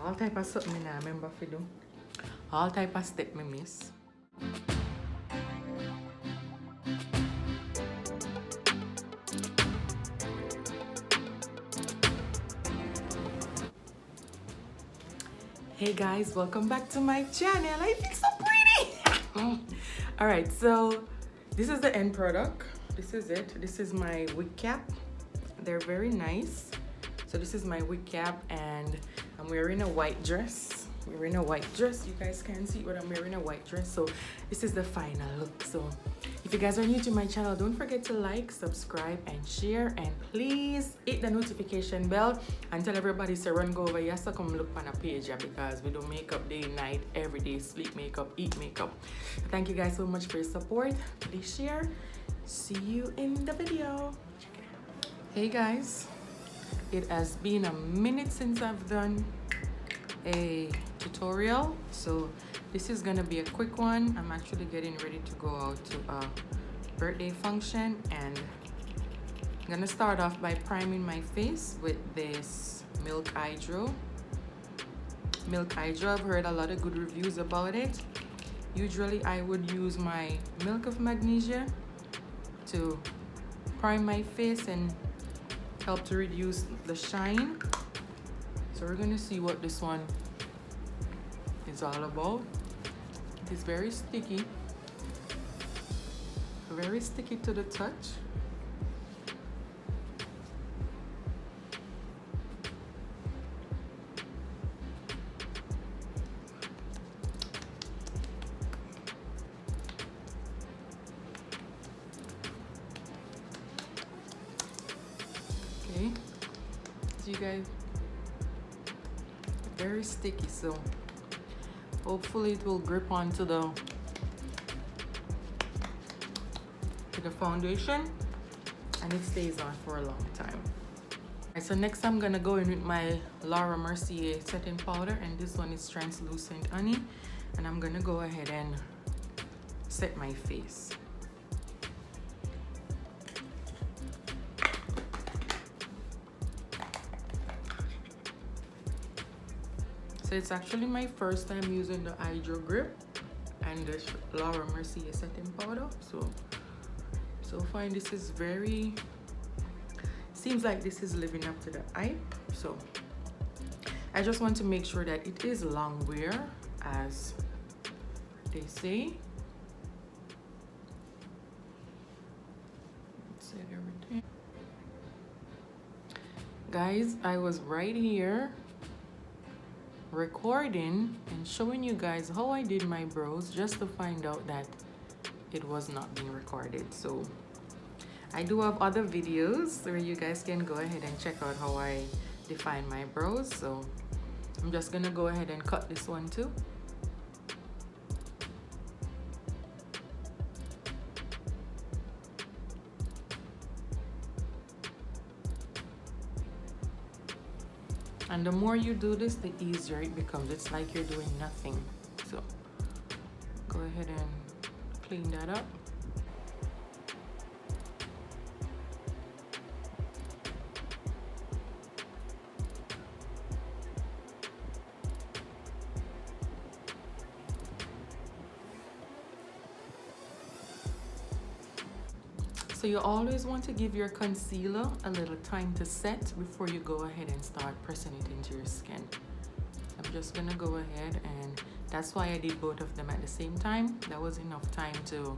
All type of something I remember to do. All type of step me miss. Hey guys, welcome back to my channel. I feel so pretty. All right, so this is the end product. This is it. This is my wig cap. They're very nice. So this is my wig cap, and I'm wearing a white dress. Wearing a white dress. You guys can see, but I'm wearing a white dress. So this is the final look. So if you guys are new to my channel, don't forget to like, subscribe, and share, and please hit the notification bell and tell everybody to run go over. You have to come look on a page here, because we do makeup day, night, every day, sleep makeup, eat makeup. Thank you guys so much for your support. Please share. See you in the video. Hey guys, it has been a minute since I've done a tutorial, so this is gonna be a quick one. I'm actually getting ready to go out to a birthday function, and I'm gonna start off by priming my face with this Milk Hydro. I've heard a lot of good reviews about it. Usually I would use my Milk of Magnesia to prime my face and help to reduce the shine. So we're gonna see what this one is all about. It is very sticky to the touch. Okay, so you guys, very sticky, so hopefully it will grip onto the foundation and it stays on for a long time. Alright, so next I'm gonna go in with my Laura Mercier setting powder, and this one is translucent honey, and I'm gonna go ahead and set my face. So it's actually my first time using the Hydro Grip and the Laura Mercier setting powder. So far this is very, seems like this is living up to the hype. So I just want to make sure that it is long wear, as they say. Set everything. Guys, I was right here recording and showing you guys how I did my brows, just to find out that it was not being recorded. So I do have other videos where you guys can go ahead and check out how I define my brows. So I'm just gonna go ahead and cut this one too. And the more you do this, the easier it becomes. It's like you're doing nothing. So go ahead and clean that up. So you always want to give your concealer a little time to set before you go ahead and start pressing it into your skin. I'm just gonna go ahead, and that's why I did both of them at the same time. That was enough time to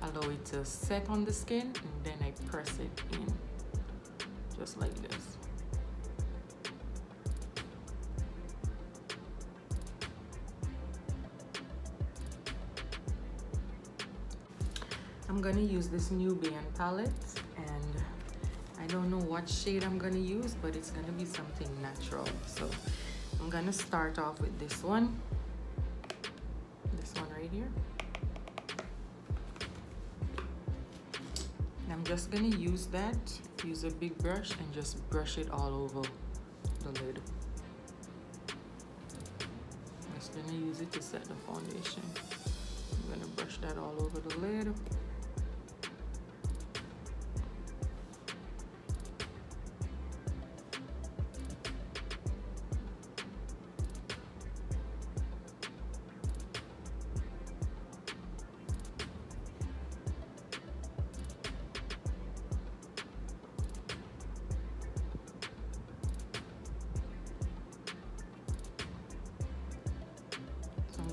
allow it to set on the skin, and then I press it in just like this. I'm gonna use this Nubian palette, and I don't know what shade I'm gonna use, but it's gonna be something natural. So I'm gonna start off with this one right here. And I'm just gonna use a big brush and just brush it all over the lid. I'm just gonna use it to set the foundation. I'm gonna brush that all over the lid.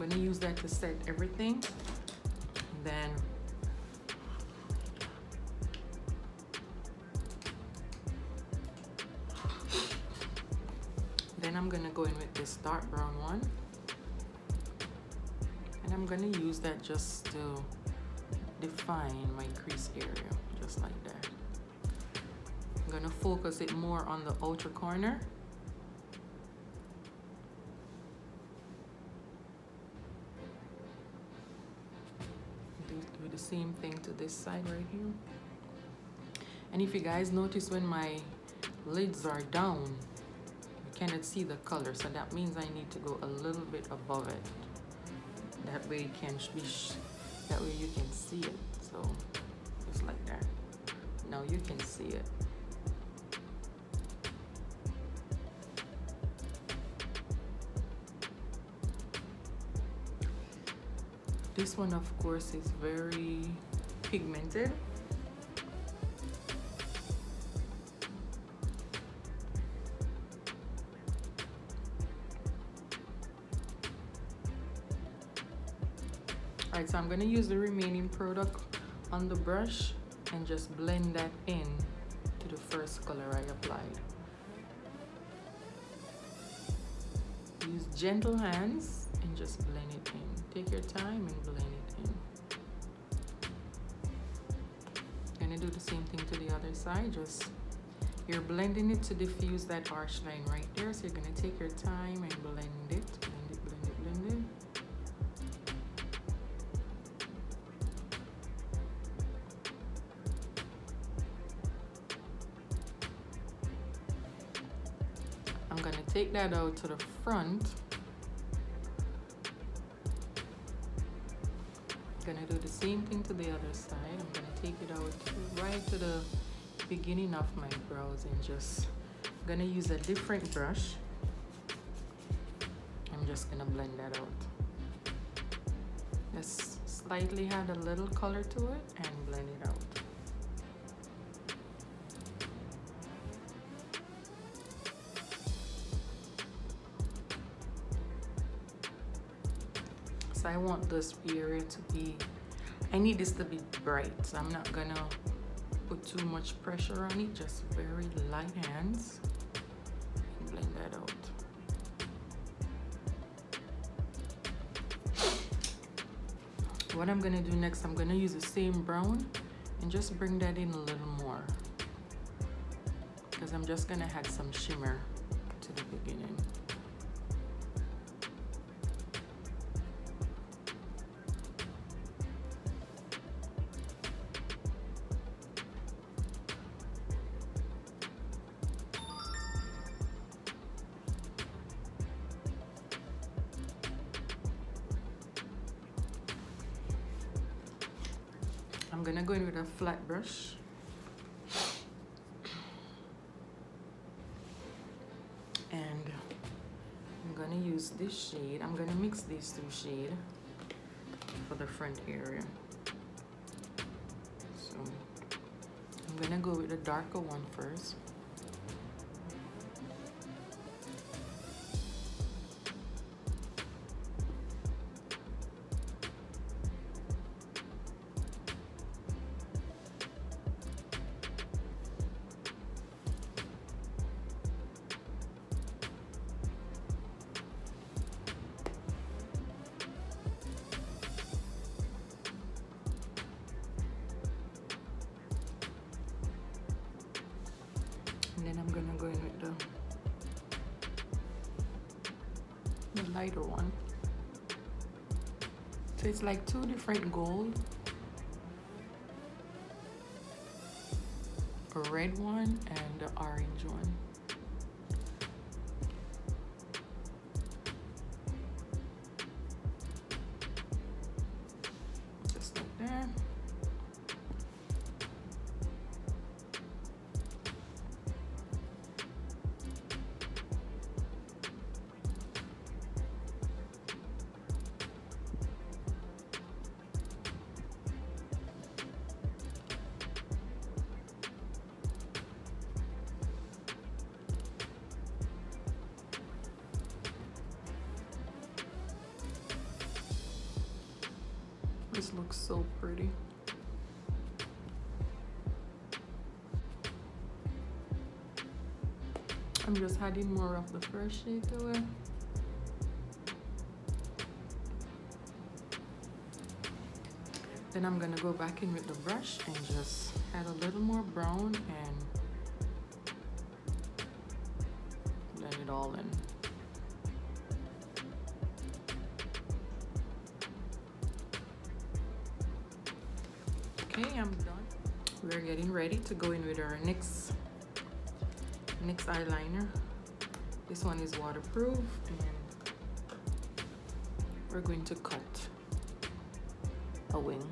gonna use that to set everything. And then I'm gonna go in with this dark brown one, and I'm gonna use that just to define my crease area, just like that. I'm gonna focus it more on the outer corner. Do the same thing to this side right here. And if you guys notice when my lids are down, you cannot see the color, so that means I need to go a little bit above it. That way it can be, that way you can see it. So just like that. Now you can see it. This one, of course, is very pigmented. Alright, so I'm going to use the remaining product on the brush and just blend that in to the first color I applied. Use gentle hands and just blend it in. Take your time and blend it in. Gonna do the same thing to the other side. Just you're blending it to diffuse that harsh line right there. So you're gonna take your time and blend it, blend it, blend it, blend it. I'm gonna take that out to the front. Gonna do the same thing to the other side. I'm gonna take it out right to the beginning of my brows and just gonna use a different brush. I'm just gonna blend that out. Just slightly add a little color to it and blend it out. So I want this area to be, I need this to be bright. So I'm not gonna put too much pressure on it, just very light hands. And blend that out. What I'm gonna do next, I'm gonna use the same brown and just bring that in a little more. Because I'm just gonna add some shimmer to the beginning. I'm gonna go in with a flat brush and I'm gonna use this shade. I'm gonna mix these two shades for the front area. So I'm gonna go with the darker one first. And then I'm gonna go in with the lighter one. So it's like two different gold. A red one and the orange one. Just like that. This looks so pretty. I'm just adding more of the first shade to it. Then I'm gonna go back in with the brush and just add a little more brown and blend it all in. Okay, I'm done. We're getting ready to go in with our next eyeliner. This one is waterproof, and we're going to cut a wing.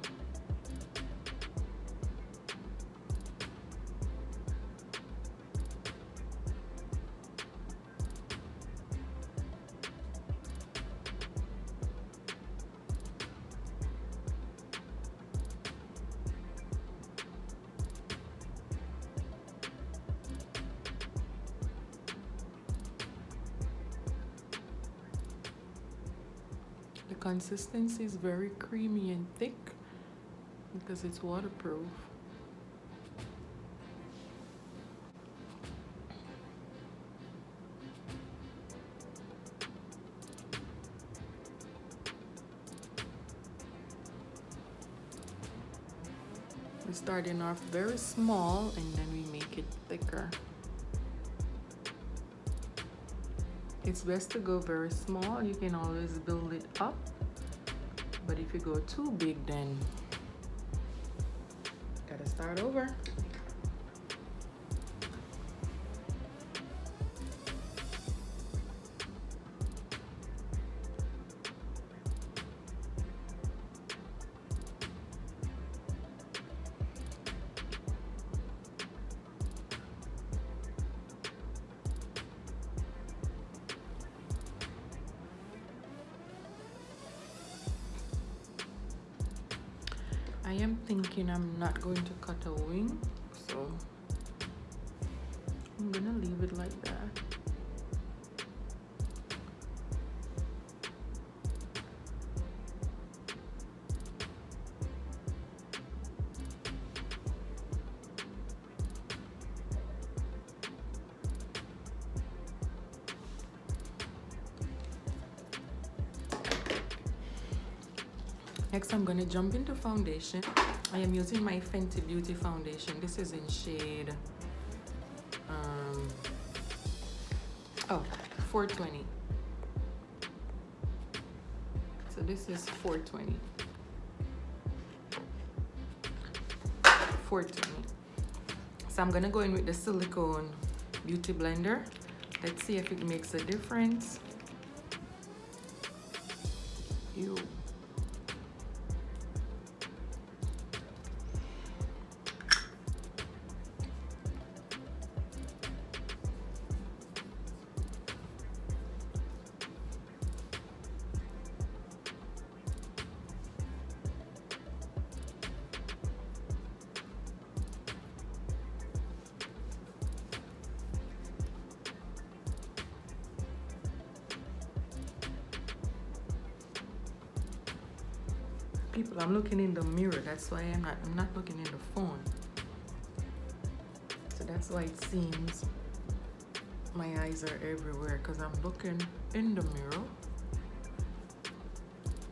The consistency is very creamy and thick because it's waterproof. We're starting off very small and then we make it thicker. It's best to go very small. You can always build it up, but if you go too big, then gotta start over. I am thinking I'm not going to cut a wing, so I'm gonna leave it like that. Next, I'm going to jump into foundation. I am using my Fenty Beauty foundation. This is in shade 420. So this is 420. 420. So I'm going to go in with the silicone beauty blender. Let's see if it makes a difference. Ew. People, I'm looking in the mirror. That's why I'm not looking in the phone. So that's why it seems my eyes are everywhere, because I'm looking in the mirror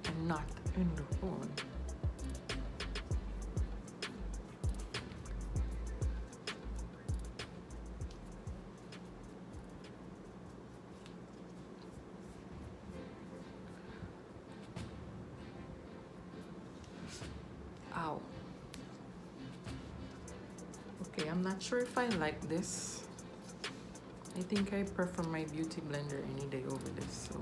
and not in the phone. Ow. Okay, I'm not sure if I like this. I think I prefer my beauty blender any day over this, so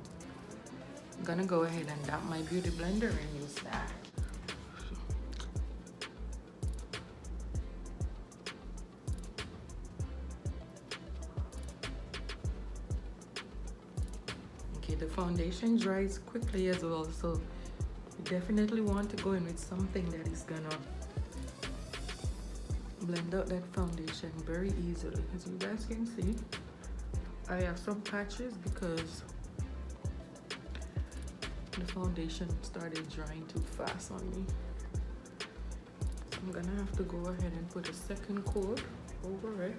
I'm gonna go ahead and dab my beauty blender and use that. Okay, the foundation dries quickly as well, so you definitely want to go in with something that is gonna blend out that foundation very easily. As you guys can see, I have some patches because the foundation started drying too fast on me. I'm gonna have to go ahead and put a second coat over it.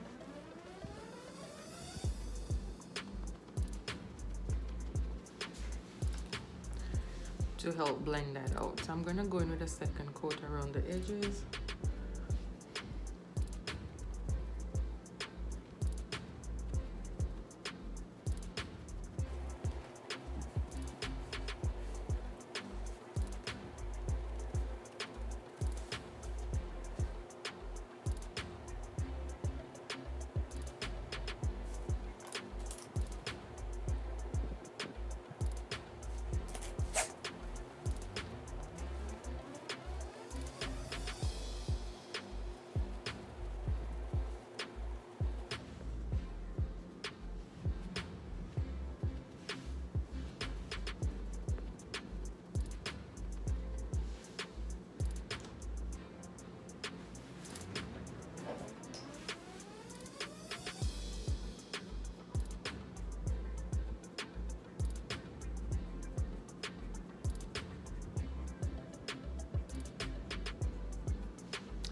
To help blend that out. So I'm gonna go in with a second coat around the edges.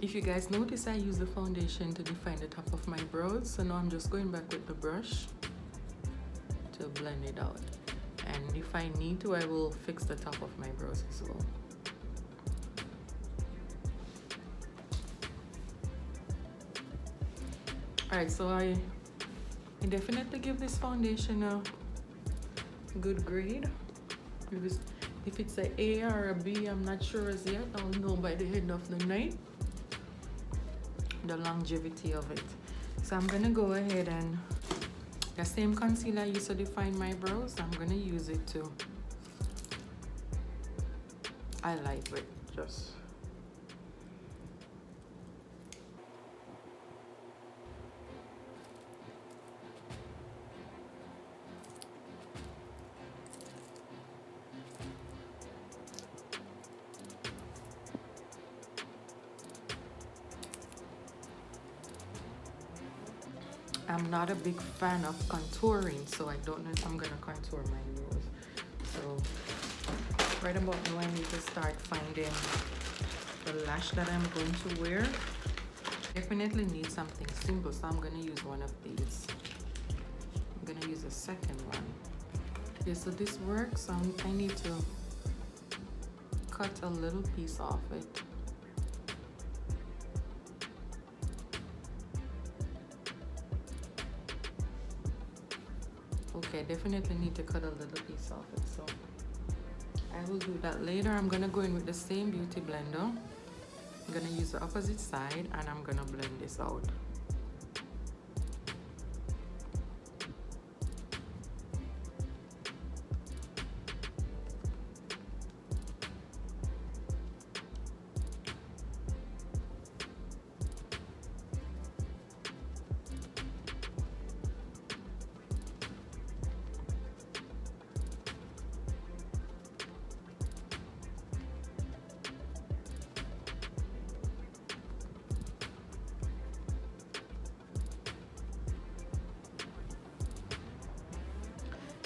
If you guys notice, I use the foundation to define the top of my brows. So now I'm just going back with the brush to blend it out. And if I need to, I will fix the top of my brows as well. Alright, so I definitely give this foundation a good grade. If it's an A or a B, I'm not sure as yet. I'll know by the end of the night the longevity of it. So I'm gonna go ahead and the same concealer I used to define my brows, I'm gonna use it to highlight with just I'm not a big fan of contouring, so I don't know if I'm gonna contour my nose. So right about now I need to start finding the lash that I'm going to wear. Definitely need something simple, so I'm gonna use one of these. I'm gonna use a second one. Okay, so this works. I need to cut a little piece off it. Okay, definitely need to cut a little piece off it, so I will do that later. I'm gonna go in with the same beauty blender. I'm gonna use the opposite side and I'm gonna blend this out.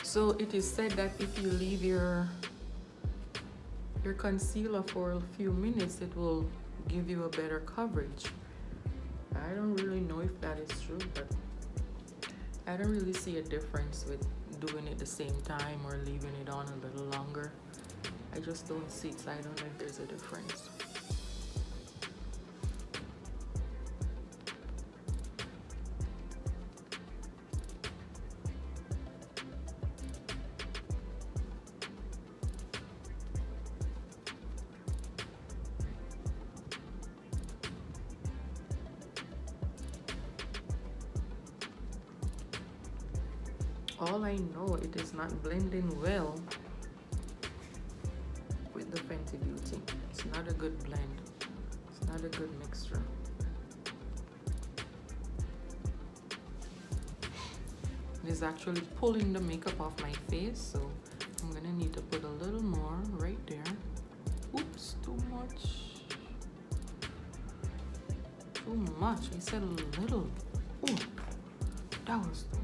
So it is said that if you leave your concealer for a few minutes, it will give you a better coverage. I don't really know if that is true, but I don't really see a difference with doing it the same time or leaving it on a little longer. I just don't see it, so I don't know if there's a difference. All I know, it is not blending well with the Fenty Beauty. It's not a good blend. It's not a good mixture. It is actually pulling the makeup off my face, so I'm gonna need to put a little more right there. Oops, too much. Too much. I said a little. Ooh, that was too much.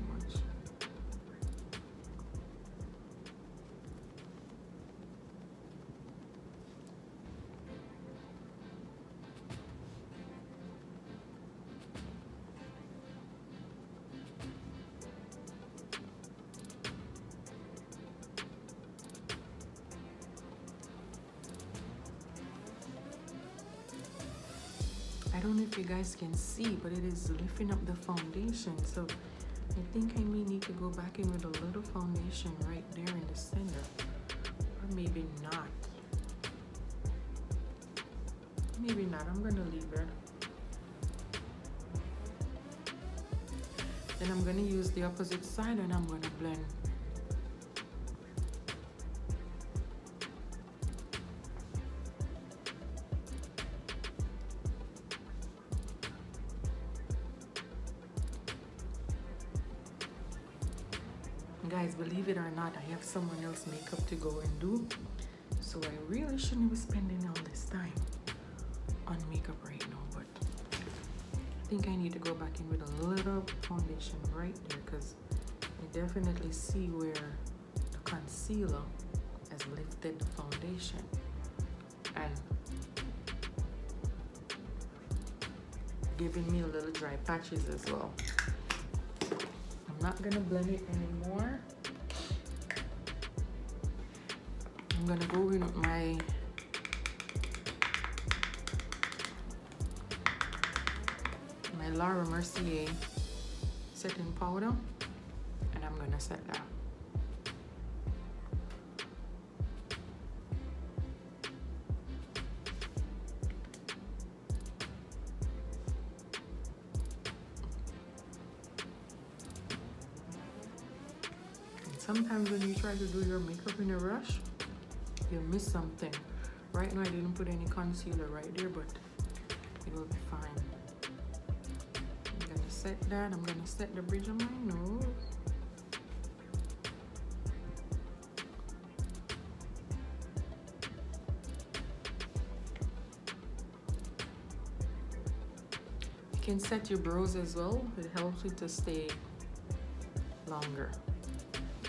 don't know if you guys can see, but it is lifting up the foundation. So I think I may need to go back in with a little foundation right there in the center. Or maybe not. Maybe not. I'm gonna leave it. Then I'm gonna use the opposite side and I'm gonna blend. Guys, believe it or not, I have someone else makeup to go and do. So I really shouldn't be spending all this time on makeup right now, but I think I need to go back in with a little foundation right there because I definitely see where the concealer has lifted the foundation and giving me a little dry patches as well. I'm not gonna blend it anymore. I'm gonna go in with my Laura Mercier setting powder and I'm gonna set that. And sometimes when you try to do your makeup in a rush, you miss something. Right now I didn't put any concealer right there, but it will be fine. I'm gonna set that. I'm gonna set the bridge of my nose. You can set your brows as well. It helps it to stay longer.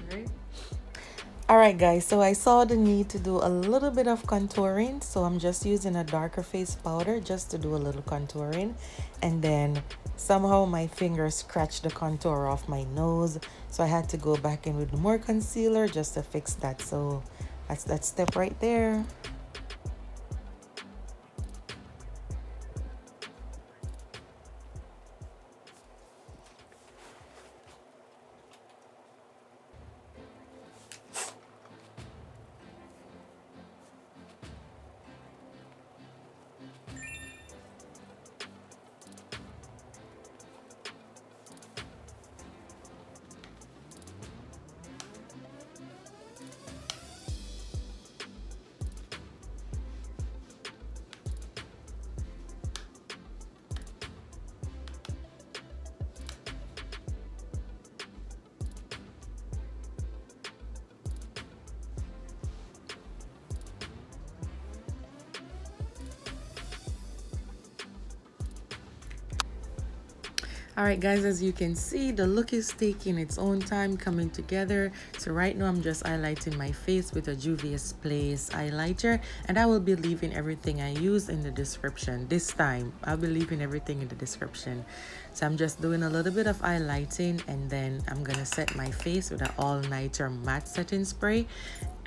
Right? Alright guys, so I saw the need to do a little bit of contouring, so I'm just using a darker face powder just to do a little contouring, and then somehow my finger scratched the contour off my nose, so I had to go back in with more concealer just to fix that. So that's that step right there. Alright guys, as you can see, the look is taking its own time coming together. So right now I'm just highlighting my face with a Juvias Place highlighter, and I will be leaving everything I use in the description. This time I'll be leaving everything in the description. So I'm just doing a little bit of highlighting, and then I'm gonna set my face with an all-nighter matte setting spray,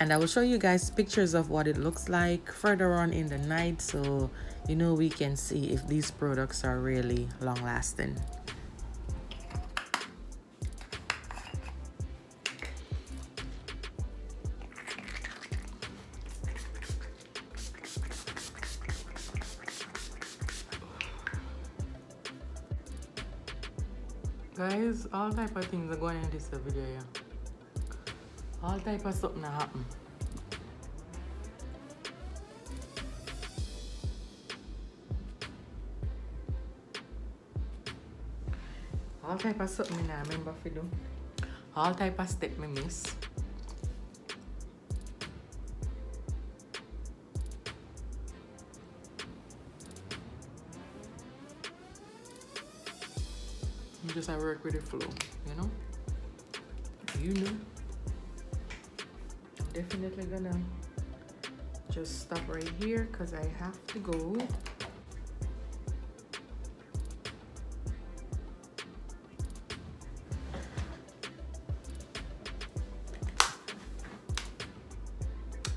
and I will show you guys pictures of what it looks like further on in the night, so you know we can see if these products are really long lasting. Guys, all type of things are going in this video, yeah. All type of something that happen. All type of something I remember to do. All type of step me miss. Just I work with the flow, you know. You know. I'm definitely gonna just stop right here because I have to go.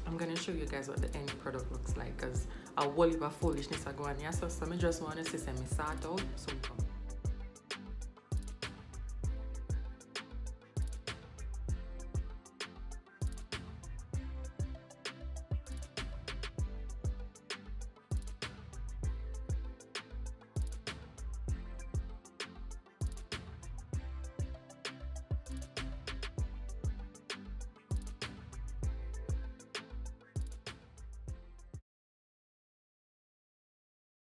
I'm gonna show you guys what the end product looks like, because a whole heap of foolishness are going on here. So I just want to see me sort out. So come.